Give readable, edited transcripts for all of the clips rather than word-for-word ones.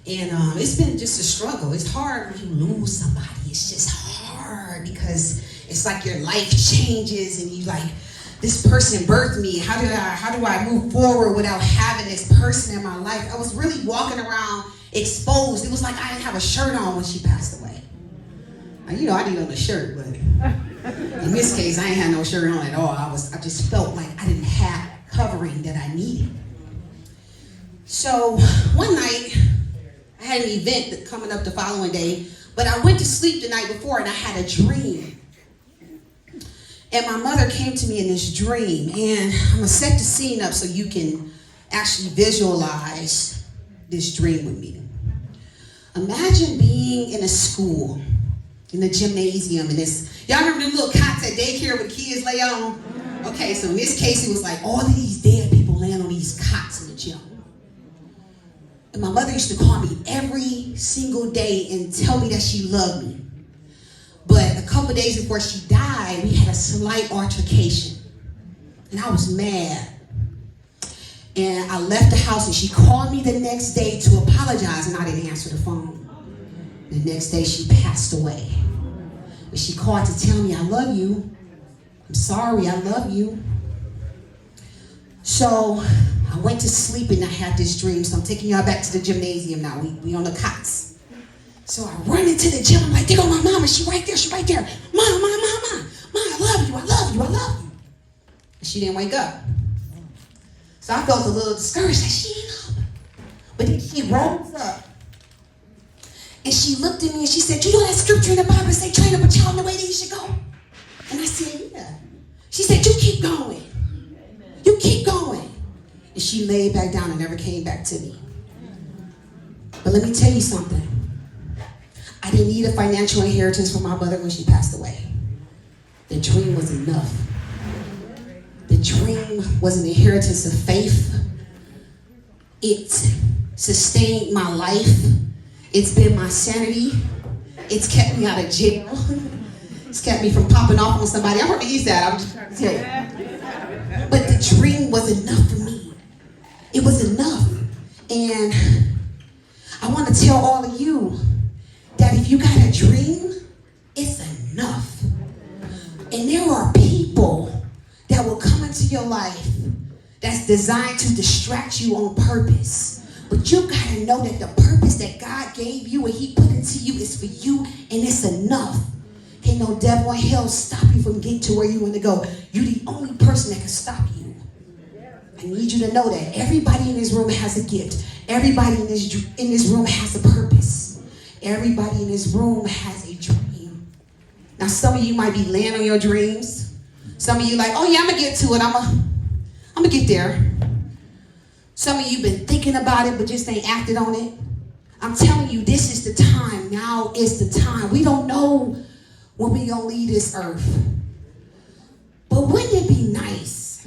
And it's been just a struggle. It's hard when you lose somebody. It's just hard because it's like your life changes and you like, this person birthed me. How do I move forward without having this person in my life? I was really walking around exposed. It was like I didn't have a shirt on when she passed away. Now, you know, I didn't own a shirt, but in this case, I ain't had no shirt on at all. I just felt like I didn't have covering that I needed. So one night, I had an event coming up the following day, but I went to sleep the night before and I had a dream. And my mother came to me in this dream, and I'm gonna set the scene up so you can actually visualize this dream with me. Imagine being in a school, in the gymnasium, and this, y'all remember them little cots at daycare where kids lay on? Okay, so in this case, it was like all of these dead people laying on these cots in the gym. And my mother used to call me every single day and tell me that she loved me. But a couple days before she died, we had a slight altercation. And I was mad. And I left the house and she called me the next day to apologize and I didn't answer the phone. The next day she passed away. And she called to tell me, I love you. I'm sorry, I love you. So I went to sleep and I had this dream. So I'm taking y'all back to the gymnasium now. We on the cots. So I run into the gym. I'm like, there go my mama. She right there. Mom, I love you. And she didn't wake up. So I felt a little discouraged that she ain't up. But then she rose up. And she looked at me and she said, you know that scripture in the Bible say, train up a child in the way that he should go? And I said, yeah. She said, you keep going. You keep going. And she laid back down and never came back to me. But let me tell you something. I didn't need a financial inheritance from my mother when she passed away. The dream was enough. The dream was an inheritance of faith. It sustained my life. It's been my sanity. It's kept me out of jail. It's kept me from popping off on somebody. I already used that. I'm just trying to tell you. But the dream was enough for me. It was enough. And I want to tell all of you that if you got a dream, it's enough. And there are people that will come into your life that's designed to distract you on purpose. But you got to know that the purpose that God gave you and he put into you is for you, and it's enough. Can't no devil in hell stop you from getting to where you want to go. You're the only person that can stop you. I need you to know that everybody in this room has a gift. Everybody in this room has a purpose. Everybody in this room has a dream. Now, some of you might be laying on your dreams. Some of you like, oh yeah, I'm gonna get to it. I'm gonna get there. Some of you been thinking about it, but just ain't acted on it. I'm telling you, this is the time. Now is the time. We don't know when we gonna leave this earth. But wouldn't it be nice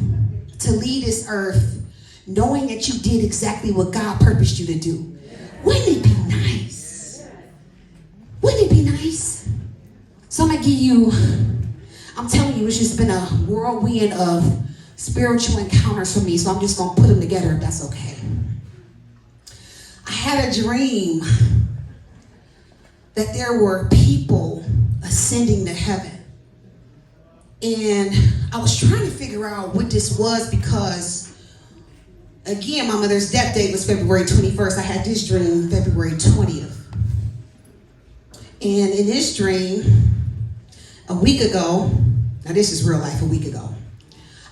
to leave this earth knowing that you did exactly what God purposed you to do? Wouldn't it be nice? Wouldn't it be nice? So I'm telling you, it's just been a whirlwind of spiritual encounters for me, so I'm just going to put them together if that's okay. I had a dream that there were people ascending to heaven. And I was trying to figure out what this was because, again, my mother's death date was February 21st. I had this dream February 20th. And in this dream, a week ago, now this is real life, a week ago,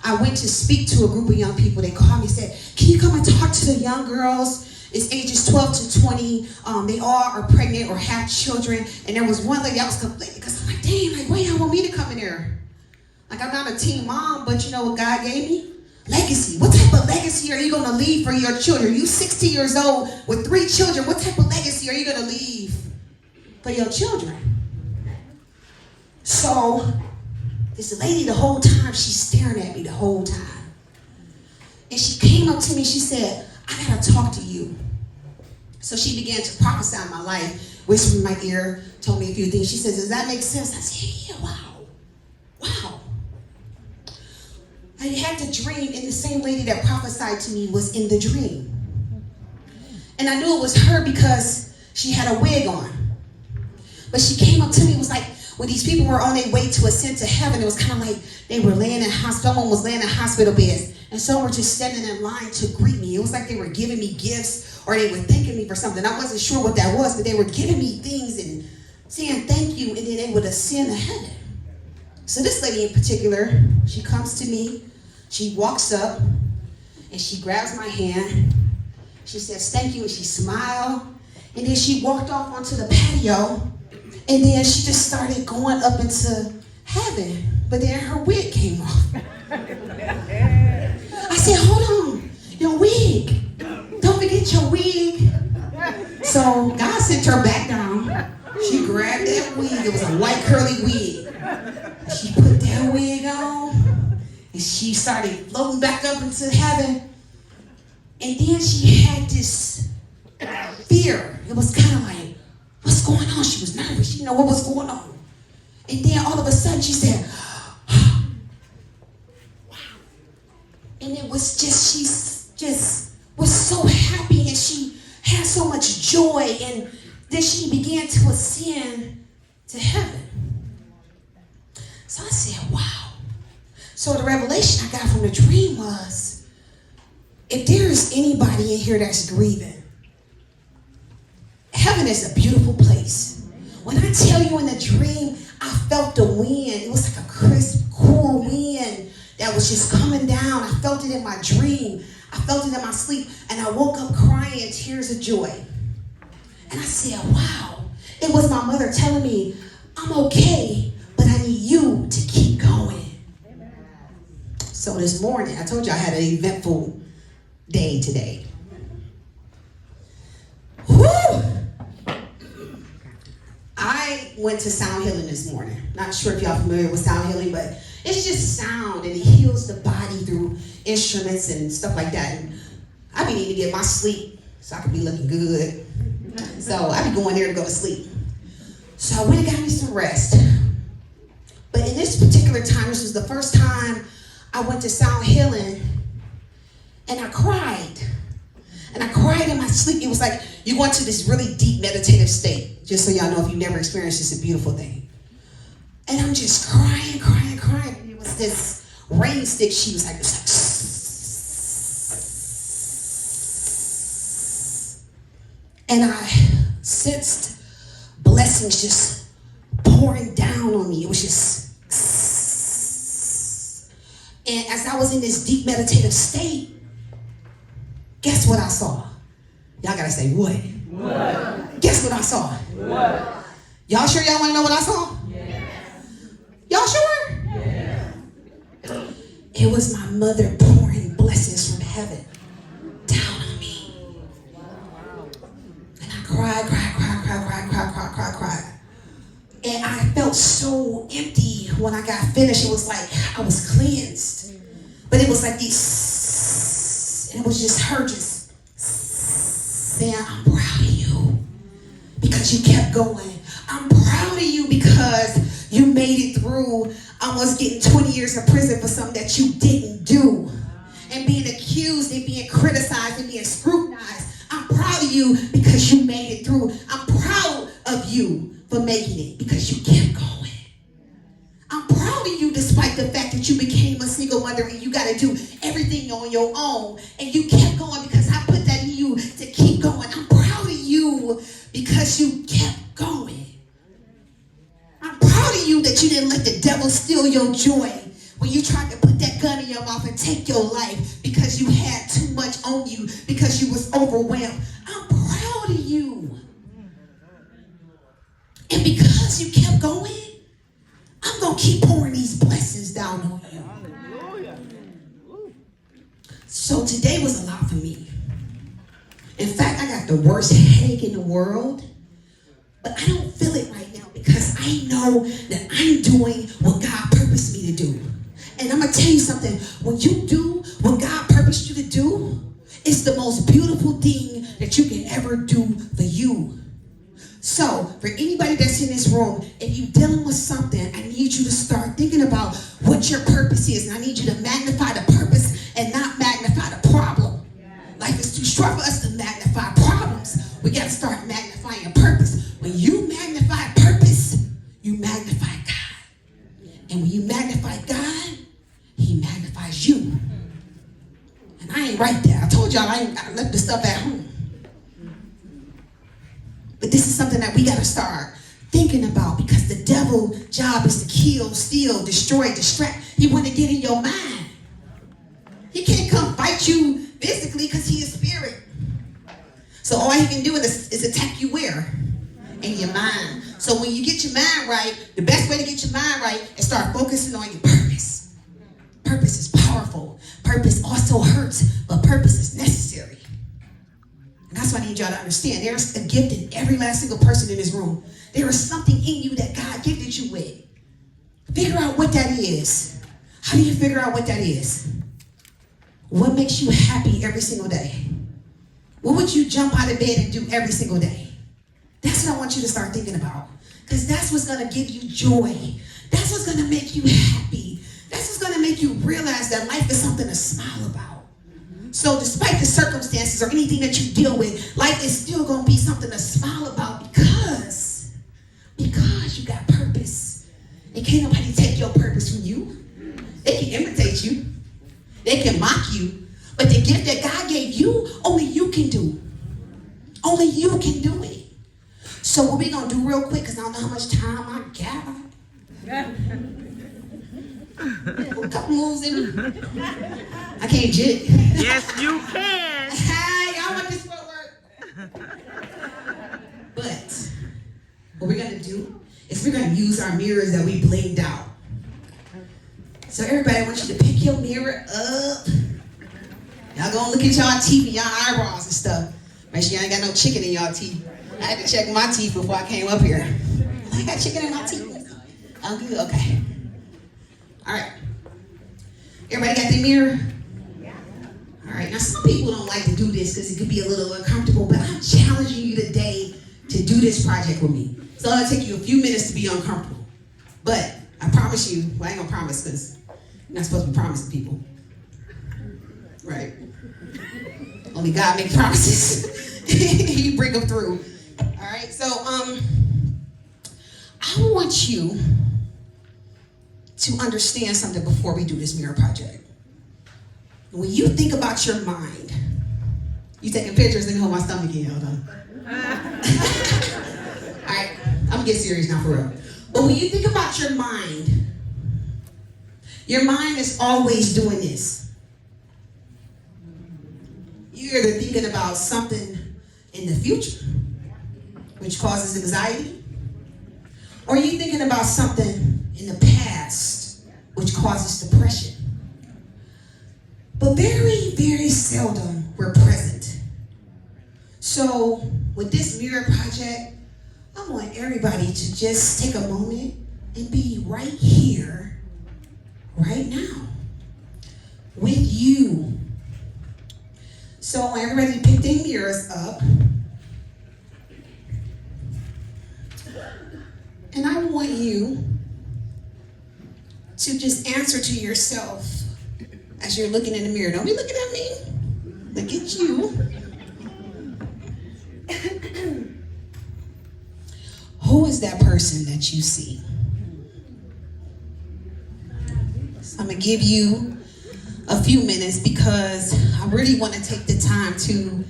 I went to speak to a group of young people. They called me and said, can you come and talk to the young girls? It's ages 12 to 20. They all are pregnant or have children. And there was one lady, I was complaining because I'm like, dang, like, why y'all want me to come in there? Like, I'm not a teen mom, but you know what God gave me? Legacy. What type of legacy are you going to leave for your children? You 60 years old with 3 children. What type of legacy are you going to leave for your children? So this lady, the whole time, she's staring at me the whole time. And she came up to me, she said, I gotta talk to you. So she began to prophesy in my life, whispered in my ear, told me a few things. She said, does that make sense? I said, yeah, wow. I had the dream, and the same lady that prophesied to me was in the dream. And I knew it was her because she had a wig on. But she came up to me, it was like, when these people were on their way to ascend to heaven, it was kind of like they were laying in hospital, someone was laying in hospital beds, and some were just standing in line to greet me. It was like they were giving me gifts, or they were thanking me for something. I wasn't sure what that was, but they were giving me things and saying thank you, and then they would ascend to heaven. So this lady in particular, she comes to me, she walks up, and she grabs my hand. She says thank you, and she smiled, and then she walked off onto the patio. And then she just started going up into heaven. But then her wig came off. I said, hold on, your wig. Don't forget your wig. So God sent her back down. She grabbed that wig. It was a white curly wig. She put that wig on. And she started floating back up into heaven. And then she had this fear. It was kind of like, what's going on? She was nervous. She didn't know what was going on. And then all of a sudden she said, wow. And it was just, she just was so happy and she had so much joy. And then she began to ascend to heaven. So I said, wow. So the revelation I got from the dream was, if there is anybody in here that's grieving, heaven is a beautiful place. When I tell you in the dream, I felt the wind. It was like a crisp, cool wind that was just coming down. I felt it in my dream. I felt it in my sleep. And I woke up crying tears of joy. And I said, wow. It was my mother telling me, I'm okay, but I need you to keep going. So this morning, I told you I had an eventful day today. Woo! I went to sound healing this morning. Not sure if y'all familiar with sound healing, but it's just sound and it heals the body through instruments and stuff like that. And I be needing to get my sleep so I can be looking good. So I be going there to go to sleep. So I went and got me some rest. But in this particular time, this was the first time I went to sound healing, and I cried. And I cried in my sleep. It was like you go into this really deep meditative state. Just so y'all know, if you've never experienced this, it's a beautiful thing. And I'm just crying, crying, crying. And it was this rain stick. She was like, and I sensed blessings just pouring down on me. It was just, and as I was in this deep meditative state, guess what I saw? Y'all gotta say what? What? Guess what I saw? What? Y'all sure y'all wanna know what I saw? Yes. Y'all sure? Yes. It was my mother pouring blessings from heaven down on me. And I cried. And I felt so empty when I got finished. It was like I was cleansed. But it was like this, and it was just her just saying, I'm proud of you because you kept going. I'm proud of you because you made it through almost getting 20 years in prison for something that you didn't do. And being accused and being criticized and being scrutinized. I'm proud of you because you made it through. I'm proud of you for making it because you kept going. I'm proud of you despite the fact that you became a single mother and you got to do everything on your own. And you kept going because I put that in you to keep going. I'm proud of you because you kept going. I'm proud of you that you didn't let the devil steal your joy when you tried to put that gun in your mouth and take your life because you had too much on you, because you was overwhelmed. I'm proud of you. And because you kept going, I'm going to keep pouring these blessings down on you. So today was a lot for me. In fact, I got the worst headache in the world, but I don't feel it right now because I know that I'm doing what God purposed me to do. And I'm going to tell you something. When you do what God purposed you to do, it's the most beautiful thing that you can ever do for you. So, for anybody that's in this room, if you're dealing with something, I need you to start thinking about what your purpose is. And I need you to magnify the purpose and not magnify the problem. Life is too short for us to magnify problems. got to start magnifying purpose. When you magnify purpose, you magnify God. And when you magnify God, he magnifies you. And I ain't right there. I told y'all I left the stuff at home. But this is something that we got to start thinking about, because the devil's job is to kill, steal, destroy, distract. He want to get in your mind. He can't come fight you physically because he is spirit. So all he can do is attack you where? In your mind. So when you get your mind right, the best way to get your mind right is start focusing on your purpose. Purpose is powerful. Purpose also hurts, but purpose is necessary. And that's what I need y'all to understand. There's a gift in every last single person in this room. There is something in you that God gifted you with. Figure out what that is. How do you figure out what that is? What makes you happy every single day? What would you jump out of bed and do every single day? That's what I want you to start thinking about. Because that's what's going to give you joy. That's what's going to make you happy. That's what's going to make you realize that life is something to smile about. So despite the circumstances or anything that you deal with, life is still going to be something to smile about because you got purpose. And can't nobody take your purpose from you. They can imitate you. They can mock you. But the gift that God gave you, only you can do. Only you can do it. So what we going to do real quick, because I don't know how much time I got. A couple moves in me. I can't jig. Yes, you can. Hey, y'all want this footwork? But what we're going to do is we're going to use our mirrors that we blinged out. So everybody, I want you to pick your mirror up. Y'all gonna look at y'all teeth and y'all eyebrows and stuff. Make sure y'all ain't got no chicken in y'all teeth. I had to check my teeth before I came up here. I got chicken in my teeth. I'm good, okay. All right. Everybody got their mirror? All right, now some people don't like to do this because it could be a little uncomfortable, but I'm challenging you today to do this project with me. So it'll take you a few minutes to be uncomfortable. But I promise you, well, I ain't gonna promise because you're not supposed to be promising people. Right? Only God makes promises. He bring them through. All right, so I want you to understand something before we do this mirror project. When you think about your mind, you taking pictures, let me hold my stomach in, hold on. All right, I'm gonna get serious now for real. But when you think about your mind is always doing this. You're either thinking about something in the future, which causes anxiety, or you're thinking about something in the past, which causes depression. But very, very seldom we're present. So with this mirror project, I want everybody to just take a moment and be right here, right now, with you. So I want everybody to pick their mirrors up. And I want you to just answer to yourself as you're looking in the mirror. Don't be looking at me. Look at you. Who is that person that you see? So I'm going to give you a few minutes because I really want to take the time to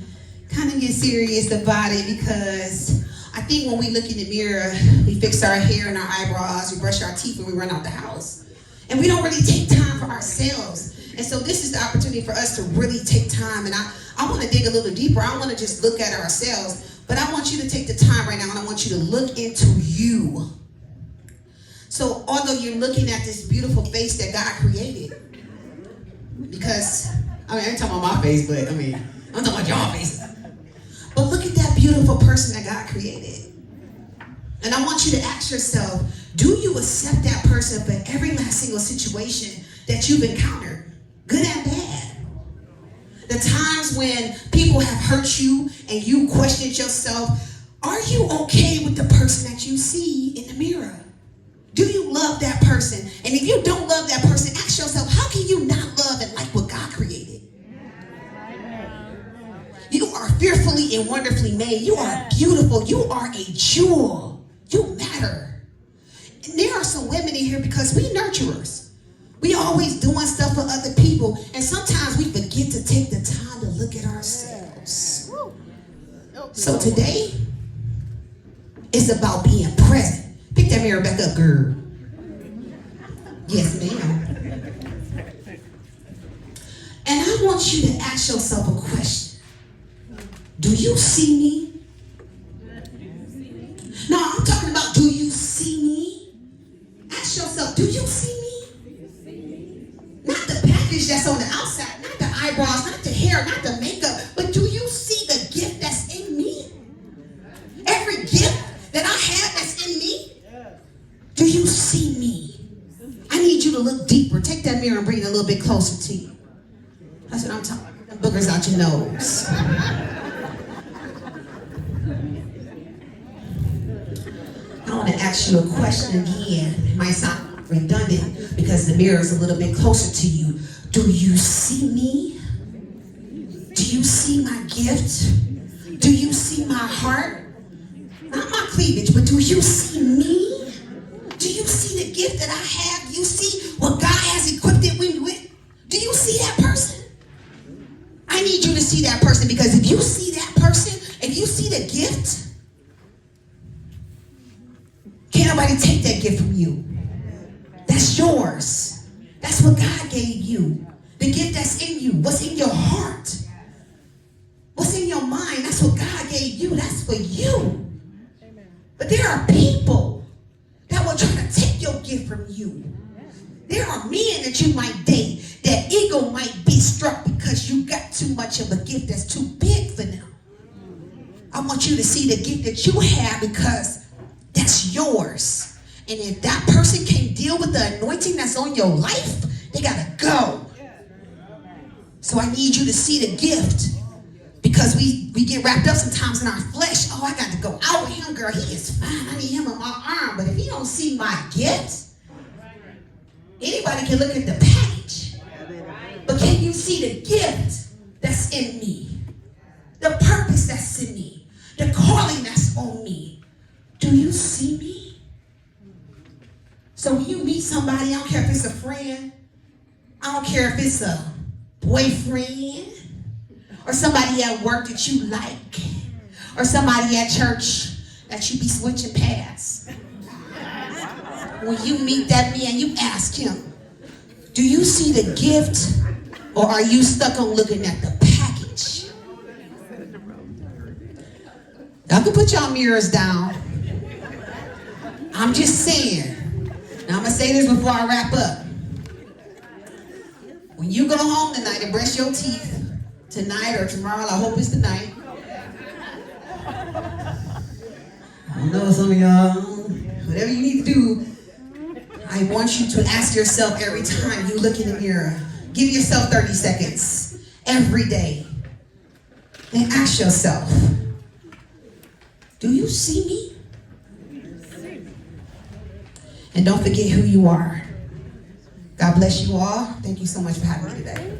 kind of get serious about it, because I think when we look in the mirror, we fix our hair and our eyebrows, we brush our teeth, and we run out the house. And we don't really take time for ourselves. And so this is the opportunity for us to really take time. And I want to dig a little deeper. I want to just look at ourselves. But I want you to take the time right now, and I want you to look into you. So although you're looking at this beautiful face that God created, because, I ain't talking about my face, but I'm talking about your faces. But look at that beautiful person that God created. And I want you to ask yourself, do you accept that person for every last single situation that you've encountered, good and bad? The times when people have hurt you and you questioned yourself, are you okay with the person that you see in the mirror? Do you love that person? And if you don't love that person, ask yourself, how can you not love and like what God created? You are fearfully and wonderfully made. You are beautiful. You are a jewel. You matter. And there are some women in here because we nurturers. We always doing stuff for other people, and sometimes we forget to take the time to look at ourselves. So today, it's about being present. Pick that mirror back up, girl. Yes, ma'am. And I want you to ask yourself a question. Do you see me? No, I'm talking about, do you see me? Ask yourself, do you see me? Not the package that's on the outside, not the eyebrows, not the hair, not the makeup, but do you see the gift that's in me? Every gift that I have that's in me? Do you see me? I need you to look deeper. Take that mirror and bring it a little bit closer to you. That's what I'm talking about. The boogers out your nose. I want to ask you a question again. It might sound redundant because the mirror is a little bit closer to you. Do you see me? Do you see my gift? Do you see my heart? Not my cleavage, but do you see me? Do you see the gift that I have? Do you see what God has equipped it with? Do you see that person? I need you to see that person, because if you see that person, if you see the gift, can't nobody take that gift from you. That's yours. That's what God gave you. The gift that's in you. What's in your heart? What's in your mind? That's what God gave you. That's for you. But there are people that will try to take your gift from you. There are men that you might date that ego might be struck because you got too much of a gift that's too big for them. I want you to see the gift that you have, because that's yours. And if that person can't deal with the anointing that's on your life, they gotta go. So I need you to see the gift, because we get wrapped up sometimes in our flesh. Oh, I got to go out with him, girl. He is fine. I need him on my arm. But if he don't see my gift, anybody can look at the package. But can you see the gift that's in me? The purpose that's in me? The calling that's on me? Do you see me? So when you meet somebody, I don't care if it's a friend, I don't care if it's a boyfriend, or somebody at work that you like, or somebody at church that you be switching past. When you meet that man, you ask him, do you see the gift, or are you stuck on looking at the package? Y'all can put y'all mirrors down. I'm just saying. Now I'm going to say this before I wrap up. When you go home tonight and brush your teeth, tonight or tomorrow, I hope it's tonight. I know some of y'all, whatever you need to do, I want you to ask yourself every time you look in the mirror. Give yourself 30 seconds every day. And ask yourself, do you see me? And don't forget who you are. God bless you all. Thank you so much for having me today.